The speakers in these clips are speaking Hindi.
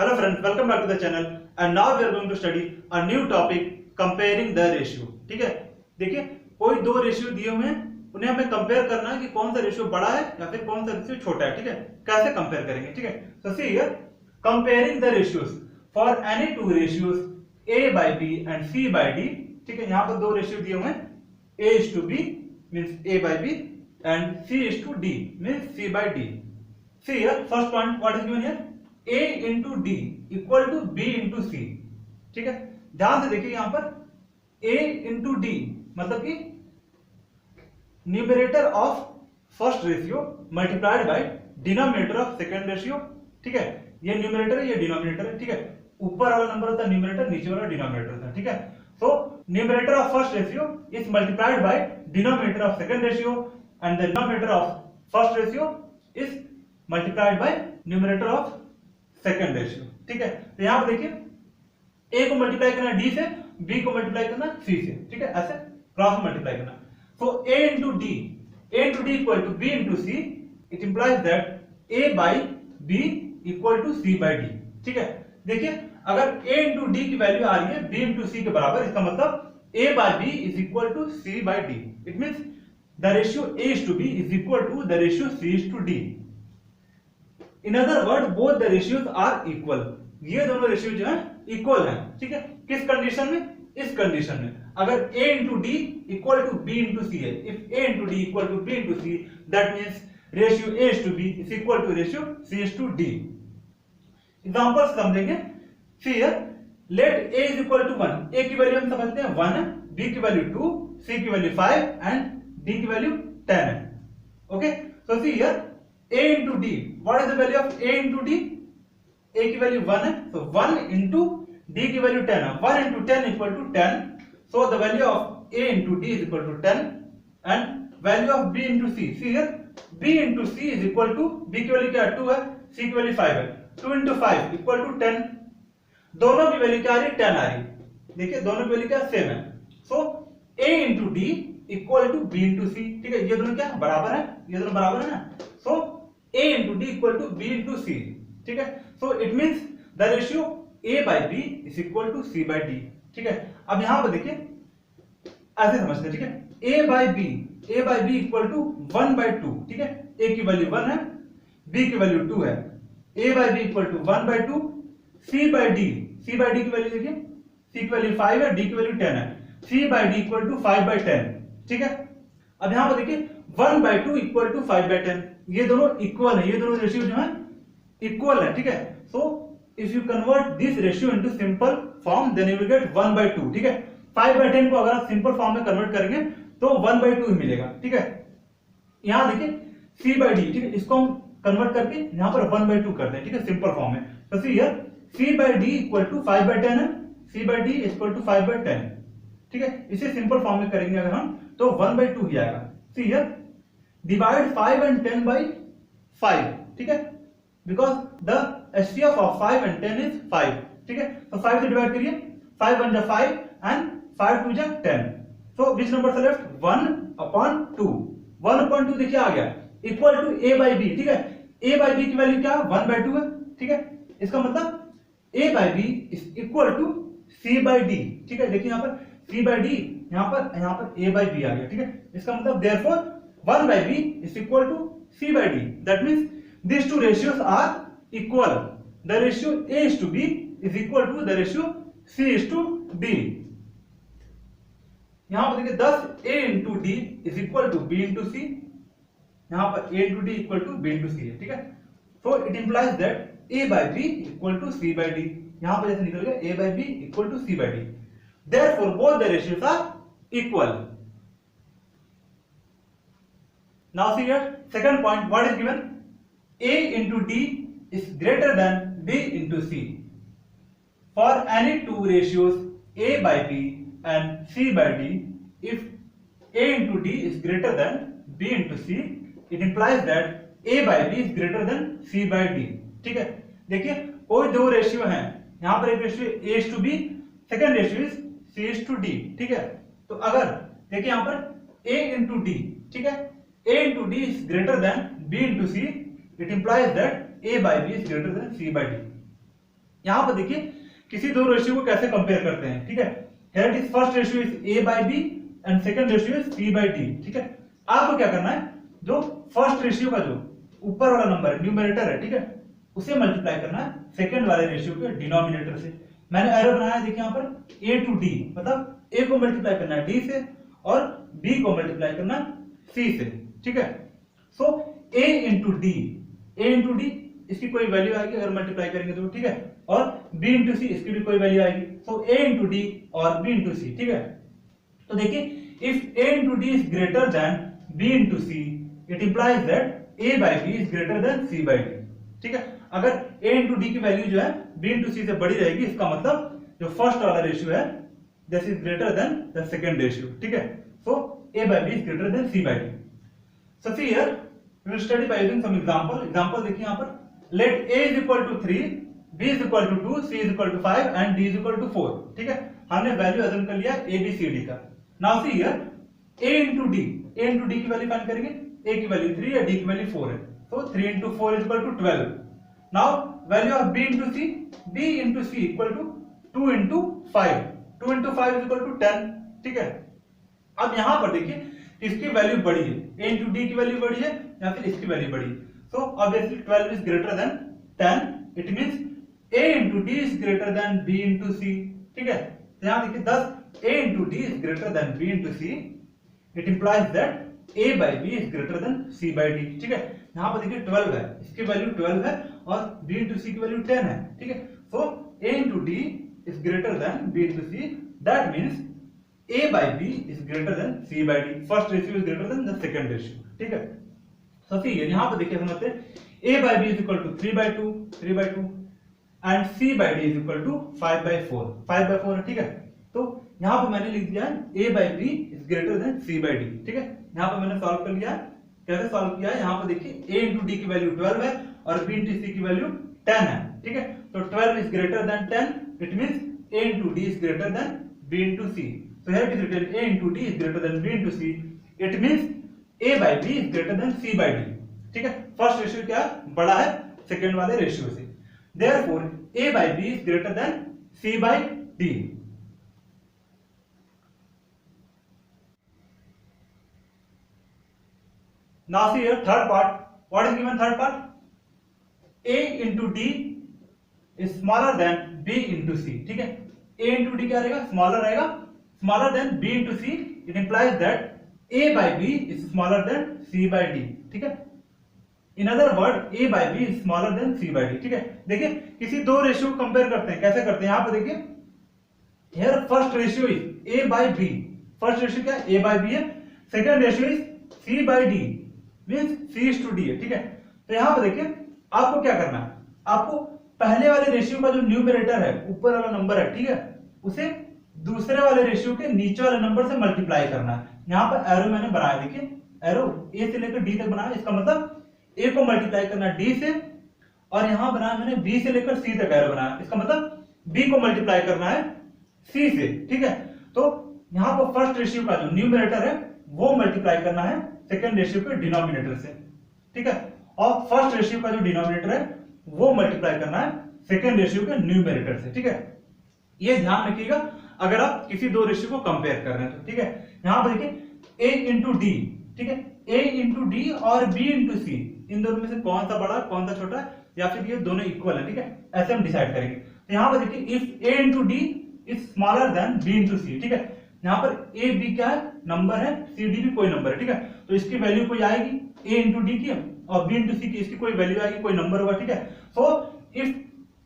Hello friends, welcome back to the channel and now we are going to study a new topic comparing the ratio। ठीक है, देखिए कोई दो रेशियो दिए हुए हैं, उन्हें हमें कंपेयर करना है कि कौन सा रेशियो बड़ा है या फिर कौन सा रेशियो छोटा है। ठीक है, कैसे कंपेयर करेंगे। ठीक है, so see here comparing the ratios for any two ratios a by b and c by d। ठीक है, यहाँ पर दो रेशियो दिए हुए हैं, a is to b means a by b and c is to d means c by d। See here first point what is given here, a into d equal to b into c। ठीक है, ध्यान से देखिए यहां पर a into d मतलब कि numerator of first ratio multiplied by denominator of second ratio. ठीक है, ये न्यूमरेटर है, ये डिनोमिनेटर है। ठीक है, ऊपर वाला नंबर होता है न्यूमरेटर, नीचे वाला डिनोमिनेटर होता है। ठीक है, so numerator of first ratio is multiplied by denominator of second ratio and the denominator of first ratio is multiplied by numerator of second ratio. ठीक है, तो यहां पर देखिए a को मल्टीप्लाई करना d से, b को मल्टीप्लाई करना c से। ठीक है, ऐसे क्रॉस मल्टीप्लाई करना। So a into d equal to b into c, it implies that a by b equal to c by d। ठीक है, देखिए अगर a into d की वैल्यू आ रही है b into c के बराबर, इसका मतलब a by b is equal to c by d। It means the ratio a is to b is equal to the ratio c is to d। In other word both the ratios are equal, ये दोनों रेशियो जो है इक्वल है। ठीक है, किस कंडीशन में? इस कंडीशन में अगर a into d equal to b into c है, if a into d equal to b into c, that means ratio a is to b is equal to ratio c is to d। Example समझेंगे। See here let a is equal to 1, a की वैल्यू हम समझते हैं 1 है, b की वैल्यू 2, c की वैल्यू 5 एंड d की वैल्यू 10 है। Okay, so see here a into d, what is the value of a into d? a की वैल्यू 1 है, so 1 into d की वैल्यू 10 है, 1 into 10 equal to 10, so the value of a into d is equal to 10 and value of b into c, see here b into c is equal to, b की वैल्यू क्या है 2 है, c की वैल्यू 5 है, 2 into 5 equal to 10, दोनों की वैल्यू क्या आ रही है 10 आ रही है। देखिए दोनों की वैल्यू क्या सेम है, so a into d equal to b into c। ठीक है, ये दोनों क्या बराबर है, ये दोनों बराबर है ना, so a into d equal to b into c। ठीक है, so it means the ratio a by b is equal to c by d। ठीक है, अब यहां पर देखिए ऐसे समझते हैं। ठीक है, a by b equal to 1 by 2। ठीक है, a की वैल्यू 1 है, b की वैल्यू 2 है, a by b equal to 1 by 2, c by d की वैल्यू देखिए, c की वैल्यू 5 है, d की वैल्यू 10 है, c by d equal to 5 by 10। ठीक है, अब यहां पर देखिए 1 by 2 equal to 5 by 10, ये दोनों इक्वल है, ये दोनों रेशियो जो है इक्वल है। ठीक है, so if you convert this ratio into simple form then you will get 1 by 2। ठीक है, 5 by 10 को अगर आप सिंपल फॉर्म में कन्वर्ट करेंगे तो 1 by 2 ही मिलेगा। ठीक है, यहां देखिए c by d, ठीक है, इसको हम कन्वर्ट करके यहां पर 1 by 2 करते हैं। ठीक है, सिंपल फॉर्म में, तो see here c by d equal to 5 by 10 है, c by d equal to 5 by 10। ठीक है, इसे सिंपल फॉर्म में करेंगे अगर हम तो 1 by 2 ही आएगा। See here divide 5 and 10 by 5। ठीक है, because the HCF of 5 and 10 is 5। ठीक है, तो 5 से डिवाइड करिए, 5 1 जा 5 and 5 2 जा 10, so which number is left? 1 upon 2। 1 upon 2 देखिए आ गया equal to a by b। ठीक है, a by b की वैल्यू क्या 1 by 2 है। ठीक है, इसका मतलब a by b is equal to c by d। ठीक है, देखिए यहां पर c by d, यहां पर a by b आ गया। ठीक है, इसका मतलब therefore 1 by b is equal to c by d, that means these two ratios are equal, the ratio a is to b is equal to the ratio c is to d। यहां पर देखिए 10 a into d is equal to b into c, यहां पर a into d equal to b into c है। ठीक है, so it implies that a by b equal to c by d, यहां पर जैसे निकल गया a by b equal to c by d, therefore both the ratios are equal। Now see here second point, what is given? a into d is greater than b into c for any two ratios a by b and c by d, if a into d is greater than b into c, it implies that a by b is greater than c by d। ठीक है, देखिए कोई दो रेशियो हैं, यहां पर एक ratio a is to b, second ratio is c is to d। ठीक है, तो अगर देखिए यहां पर a into d, ठीक है, a into d is greater than b into c, it implies that a by b is greater than c by d। यहाँ पर देखिए किसी दो रेशियो को कैसे कंपेयर करते हैं, ठीक है। Here it is first ratio is a by b and second ratio is c by d, ठीक है। आपको क्या करना है, जो फर्स्ट रेशियो का जो ऊपर वाला नंबर है, न्यूमरेटर है, ठीक है, उसे मल्टीप्लाई करना है सेकंड वाले रेशियो के डिनोमिनेटर से। मैंने एरो बनाया है, देखिए यहाँ पर a to d, मतलब a को मल्टीप्लाई करना है d से और b को मल्टीप्लाई करना है c से, ठीक है। सो a इंटू d, इसकी कोई वैल्यू आएगी अगर मल्टीप्लाई करेंगे तो, ठीक है, और b इंटू सी, इसकी भी कोई वैल्यू आएगी। सो a इंटू डी और b इंटू सी, ठीक है। तो देखिए if a into D is greater than b into C, it implies that a by b is greater than c by d, ठीक है। अगर a इंटू डी की वैल्यू जो है b इंटू सी से बड़ी रहेगी, इसका मतलब जो फर्स्ट वाला रेशियो है this is greater than the second ratio, ठीक है। So a by b is greater than c by d। So see here we will study by using some example देखिए यहाँ पर, let a is equal to 3, b is equal to 2, c is equal to 5 and d is equal to 4, ठीक है। हमने वैल्यू अज्यूम कर लिया a b c d का। Now see here a into d की वैल्यू फाइंड करेंगे, a की वैल्यू 3 है, d की वैल्यू 4 है, so 3 into 4 is equal to 12। Now value of b into c equal to 2 into 5 is equal to 10, ठीक है। अब यहां पर देखिए इसकी वैल्यू बड़ी है, a into d की वैल्यू बड़ी है या फिर इसकी वैल्यू बड़ी है, so obviously 12 is greater than 10, it means a into d is greater than b into c, ठीक है। तो यहां देखिए 10 a into d is greater than b into c, it implies that a by b is greater than c by d, ठीक है। यहां पर देखिए 12 है, इसकी वैल्यू 12 है और b into c की वैल्यू 10 है, ठीक है। so a into d is greater than b into c, that means a by b is greater than c by d, first ratio is greater than the second ratio, ठीक है। so see यहाँ पर देखिए समझते हैं a by b is equal to 3 by 2 and c by d is equal to 5 by 4 है, ठीक है। तो यहाँ पर मैंने लिख दिया है a by b is greater than c by d, ठीक है। यहाँ पर मैंने सॉल्व कर लिया है, कैसे सॉल्व किया है, यहाँ पर देखिए a into d की वैल्यू 12 है और b into c की वैल्यू 10 है, ठीक है। तो 12 is greater than 10, it means a into d is greater than b into c, so here it is written a into d is greater than b into c, it means a by b is greater than c by d, ठीक है। फर्स्ट रेशियो क्या बड़ा है सेकंड वाले रेशियो से, therefore a by b is greater than c by d। now see here third part, what is given third part, a into d is smaller than b into c, ठीक है। a into d क्या रहेगा, स्मॉलर रहेगा, smaller than b into c, it implies that a by b is smaller than c by d, ठीक है। इन other word a by b is smaller than c by d, ठीक है। देखिए किसी दो रेशियो को कंपेयर करते हैं, कैसे करते हैं, यहाँ पे देखिए here first ratio is a by b, first ratio क्या है a by b है, second ratio is c by d means c is to d है, ठीक है। तो यहाँ पे देखिए आपको क्या करना है, आपको पहले वाले रेशियो का जो न्यूमरेटर है, ऊपर वाला नंबर है, ठीक है, उसे दूसरे वाले रेशियो के नीचे वाले नंबर से मल्टीप्लाई करना है। यहाँ पर एरो मैंने बनाया, देखिए एरो a से लेकर d तक बनाया, इसका मतलब a को मल्टीप्लाई करना है d से, और यहाँ बनाया मैंने b से लेकर c तक एरो बनाया, इसका मतलब b को मल्टीप्लाई करना है c से, ठीक है। तो यहाँ पर फर्स्ट रेशियो का जो न्यूमरेटर है वो मल्टीप्लाई करना है सेकंड रेशियो के डिनोमिनेटर से, ठीक है, और फर्स्ट रेशियो का जो डिनोमिनेटर है वो मल्टीप्लाई करना है सेकंड रेशियो के न्यूमरेटर से, ठीक है। ये ध्यान रखिएगा अगर आप किसी दो रेशियो को कंपेयर कर रहे हैं तो, ठीक है। यहां पर देखिए a इंटू डी, ठीक है, a इंटू डी और b इंटू सी, इन दोनों में से कौन सा बड़ा कौन सा छोटा है, या फिर ये दोनों इक्वल है, ठीक है, ऐसे हम डिसाइड करेंगे। तो यहाँ पर देखिए if a into D is smaller than b into C, ठीक है। यहाँ पर a b क्या है, नंबर है, c d भी कोई नंबर है, ठीक है। तो इसकी वैल्यू कोई आएगी a इंटू डी की और b इंटू सी की, इसकी कोई वैल्यू आएगी, कोई नंबर होगा, ठीक है। So if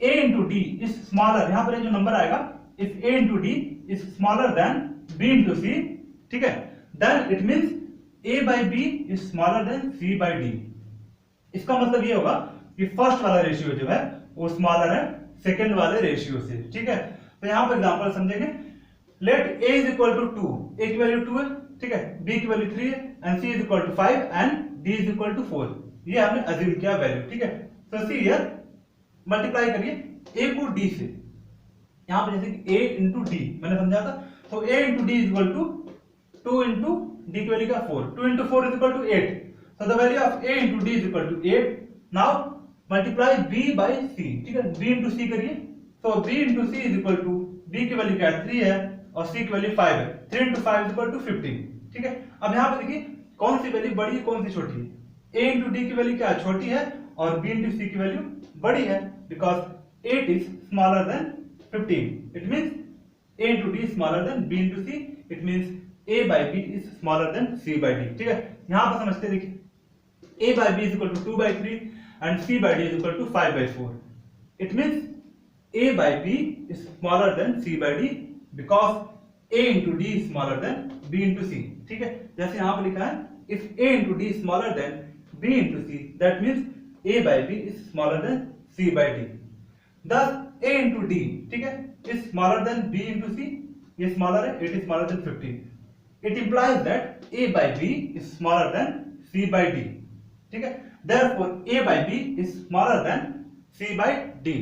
a into D is smaller, यहाँ पर जो नंबर आएगा if a into d is smaller than b into c, ठीक है, then it means a by b is smaller than c by d। इसका मतलब ये होगा कि फर्स्ट वाला रेशियो जो है वो स्मॉलर है सेकंड वाले रेशियो से, ठीक है। तो यहाँ पर एग्जांपल समझेंगे, let a is equal to 2, a की वैल्यू 2 है, ठीक है, b की वैल्यू 3 है and c is equal to 5 and d is equal to 4, ये हमने अज्यूम किया वैल्यू, ठीक है। तो सी हियर मल्टीप्लाई करिए a को d से, यहाँ पे जैसे कि a इंटू डी मैंने समझा था, तो a into D is equal to 2 into D की वैल्यू का 4, 2 into 4 is equal to 8, so the value of a into D is equal to 8। Now multiply b by c, ठीक है, b इंटू c करिए, so b into C is equal to, b की वैल्यू क्या है 3 है और c की वैल्यू 5 है, 3 इंटू 5 इज इक्वल टू 15, ठीक है। अब यहाँ पे देखिए कौन सी वैल्यू बड़ी है कौन सी छोटी है, a इंटू डी की वैल्यू क्या है छोटी है और b इंटू सी की वैल्यू बड़ी है, because 8 is smaller than 15. It means a into d is smaller than b into c. It means a by b is smaller than c by d. ठीक है, यहाँ पर समझते देखिए a by b is equal to 2 by 3 and c by d is equal to 5 by 4. It means a by b is smaller than c by d because a into d is smaller than b into c. ठीक है, जैसे यहाँ पर लिखा है if a into d is smaller than b into c, that means a by b is smaller than c by d. Thus a into d, ठीक है, is smaller than b into c, ये smaller है, it is smaller than 15. It implies that a by b is smaller than c by d, ठीक है, therefore a by b is smaller than c by d.